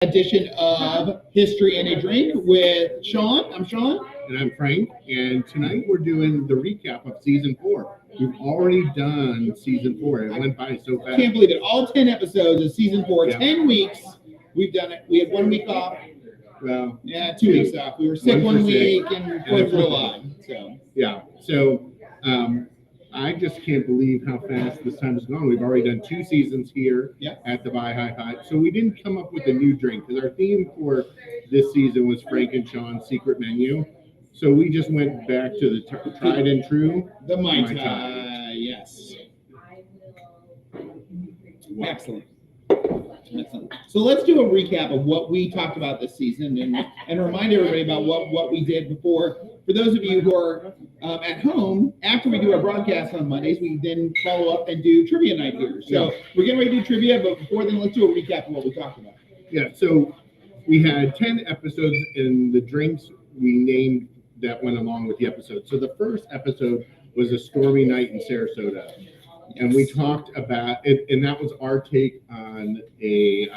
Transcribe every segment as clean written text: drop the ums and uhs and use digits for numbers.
Edition of History and a Drink with Shawn. I'm Shawn. And I'm Frank, and tonight we're doing the recap of season 4. We've already done season 4. It went by so fast. I can't believe it. All 10 episodes of season 4, Yeah. 10 weeks. We've done it. We had 1 week off. Well, Yeah, 2 weeks off. We were sick one week and 4th of July. So I just can't believe how fast this time has gone. We've already done 2 seasons here at the Buy High High. So we didn't come up with a new drink because our theme for this season was Frank and Sean's secret menu. So we just went back to the tried and true. The Mai Tai, yes. Excellent. So let's do a recap of what we talked about this season and remind everybody about what we did before. For those of you who are at home, after we do our broadcast on Mondays, we then follow up and do trivia night here. So we're getting ready to do trivia, but before then, let's do a recap of what we talked about. Yeah, so we had 10 episodes, and the drinks we named that went along with the episode. So the first episode was a stormy night in Sarasota. And we talked about it, and that was our take on a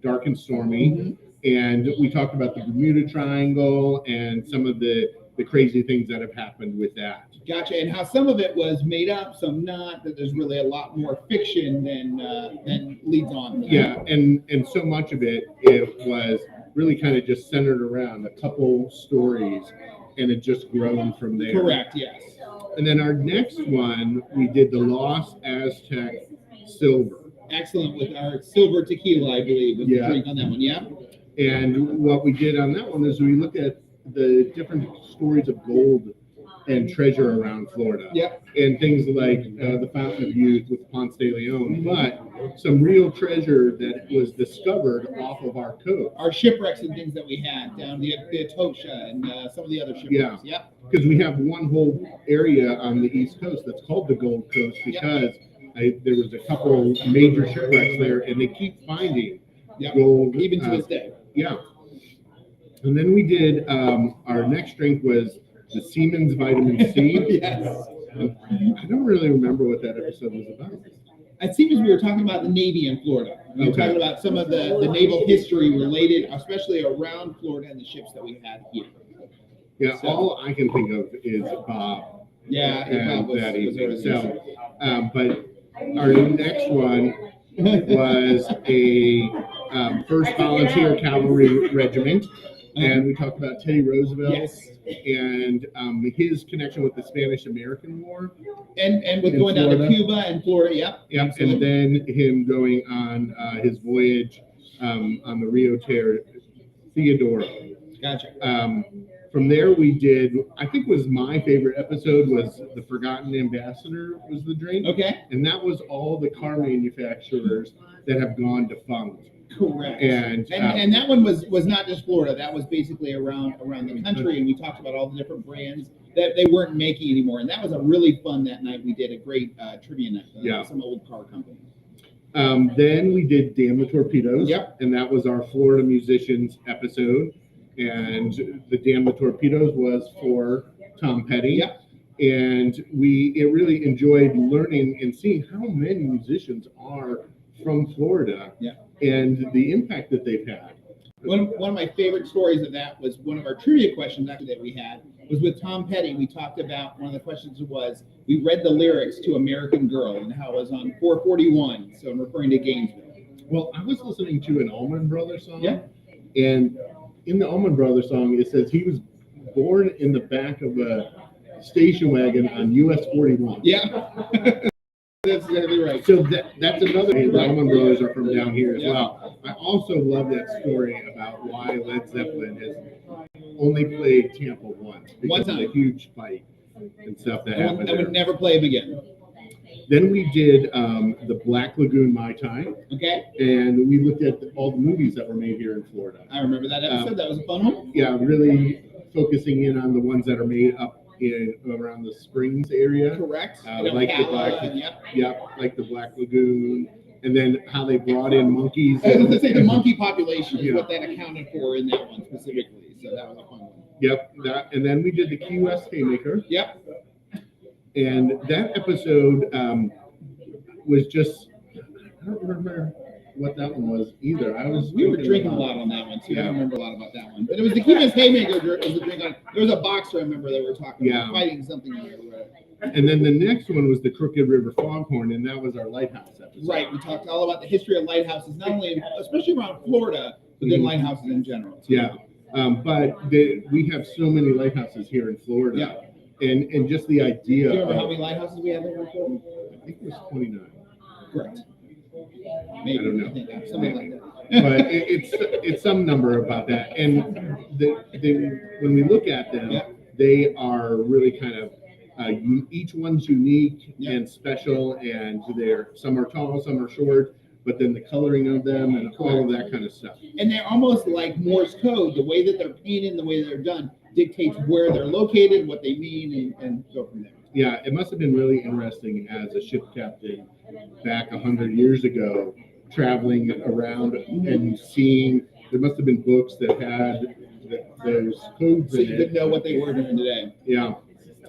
dark and stormy. Mm-hmm. And we talked about the Bermuda Triangle and some of the crazy things that have happened with that. Gotcha. And how some of it was made up, some not. That there's really a lot more fiction than leads on. Yeah, and so much of it was really kind of just centered around a couple stories, and it just grown from there. Correct. Yes. And then our next one, we did the Lost Aztec Silver. Excellent, with our silver tequila, I believe, was the drink on that one, yeah? And what we did on that one is we looked at the different stories of gold and treasure around Florida. Yep. And things like the Fountain of Youth with Ponce de Leon, but some real treasure that was discovered off of our coast. Our shipwrecks and things that we had down the Atosha and some of the other shipwrecks. Yeah. Yep. Because we have one whole area on the East Coast that's called the Gold Coast because there was a couple major shipwrecks there, and they keep finding gold. Even to this day. Yeah. And then we did, our next drink was the Siemens Vitamin C. Yes. I don't really remember what that episode was about. It seems we were talking about the Navy in Florida. We were talking about some of the naval history related, especially around Florida and the ships that we had here. Yeah, so, all I can think of is Bob. Yeah, and Bob was, that was evening. So, but our next one was a First Volunteer Cavalry Regiment. And we talked about Teddy Roosevelt and his connection with the Spanish-American War. And with going down to Cuba and Florida, Yep, and then him going on his voyage on the Rio Theodoro. Gotcha. From there we did, I think was my favorite episode was The Forgotten Ambassador was the drink. Okay. And that was all the car manufacturers that have gone defunct. Correct. And that one was not just Florida. That was basically around the country, and we talked about all the different brands that they weren't making anymore. And that was a really fun that night. We did a great trivia night with some old car companies. Then we did Damn the Torpedoes. Yep. And that was our Florida musicians episode. And the Damn the Torpedoes was for Tom Petty. Yep. And it really enjoyed learning and seeing how many musicians are from Florida and the impact that they've had. One of my favorite stories of that was one of our trivia questions actually that we had was with Tom Petty. We talked about, one of the questions was, we read the lyrics to American Girl and how it was on 441, so I'm referring to Gainesville. Well, I was listening to an Allman Brothers song, and in the Allman Brothers song, it says he was born in the back of a station wagon on US 41. Yeah. That's exactly right. So that's another thing. The Allman Brothers are from down here as well. I also love that story about why Led Zeppelin has only played Tampa once. Because of the huge fight and stuff that happened. I would never play him again. Then we did the Black Lagoon Mai Tai. Okay. And we looked at all the movies that were made here in Florida. I remember that episode. That was a fun one. Yeah, really focusing in on the ones that are made up around the Springs area. Correct. Like the Black Lagoon, and then how they brought in monkeys. I was going to say the monkey population is what that accounted for in that one specifically. So that was a fun one. Yep. And then we did the Key West Haymaker. Yep. And that episode was just, I don't remember what that one was either. We were drinking a lot on that one too. I don't remember a lot about that one, but it was the Key West Haymaker was the drink on. There was a boxer I remember that we were talking about fighting something. And then the next one was the Crooked River Foghorn, and that was our lighthouse episode. Right. We talked all about the history of lighthouses, not only especially around Florida, but then lighthouses in general. Too. Yeah. We have so many lighthouses here in Florida. Yeah. And just the idea. Do you remember how many lighthouses we have here in Florida? I think it was 29. Correct. Maybe. I don't know. Something like that. But it's some number about that. And when we look at them, they are really kind of each one's unique and special, and some are tall, some are short, but then the coloring of them and all of that kind of stuff. And they're almost like Morse code. The way that they're painted and the way they're done dictates where they're located, what they mean, and go from there. Yeah, it must have been really interesting as a ship captain back 100 years ago, traveling around and seeing. There must have been books that had those codes so in you it. could know what they were doing today. Yeah.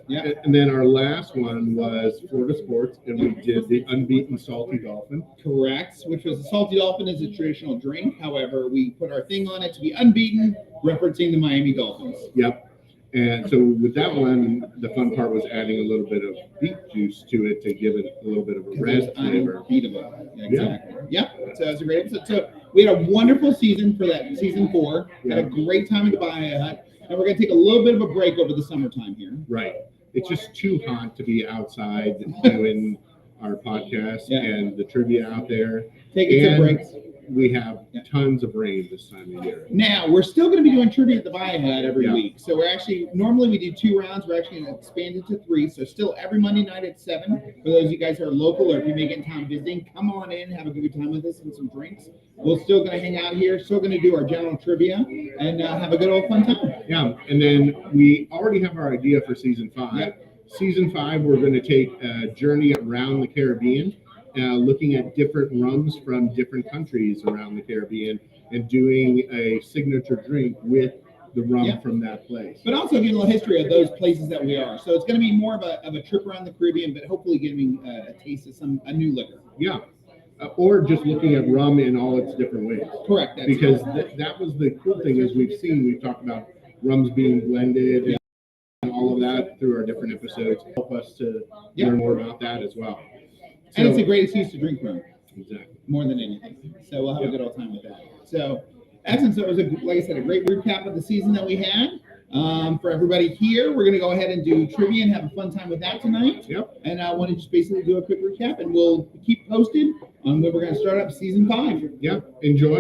Yeah. And then our last one was Florida Sports, and we did the Unbeaten Salty Dolphin. Correct, which was the Salty Dolphin is a traditional drink. However, we put our thing on it to be unbeaten, referencing the Miami Dolphins. Yep. And so with that one, the fun part was adding a little bit of beet juice to it to give it a little bit of a red flavor. Unbeatable. Exactly. Yep. So it was a great episode. So we had a wonderful season for that season 4. Had a great time in the Bahia Hut. And we're going to take a little bit of a break over the summertime here. Right. It's just too hot to be outside doing our podcast and the trivia out there. Taking some breaks. We have tons of rain this time of year. Now, we're still going to be doing trivia at the Bahia Hut every week. So we're actually, normally we do 2 rounds. We're actually going to expand it to 3. So still every Monday night at 7. For those of you guys who are local or if you make it in town visiting, come on in, have a good time with us and some drinks. We're still going to hang out here, still going to do our general trivia and have a good old fun time. Yeah, and then we already have our idea for season 5. Yep. Season 5, we're going to take a journey around the Caribbean. Looking at different rums from different countries around the Caribbean and doing a signature drink with the rum from that place. But also getting a little history of those places that we are. So it's going to be more of a trip around the Caribbean, but hopefully giving a taste of a new liquor. Yeah. Or just looking at rum in all its different ways. Correct. Because that was the cool thing is we've talked about rums being blended and all of that through our different episodes. Help us to learn more about that as well. And it's a great excuse to drink rum. Exactly. More than anything. So we'll have a good old time with that. So, excellent. So it was, like I said, a great recap of the season that we had. For everybody here, we're going to go ahead and do trivia and have a fun time with that tonight. Yep. And I want to just basically do a quick recap, and we'll keep posted on when we're going to start up season 5. Yep. Enjoy.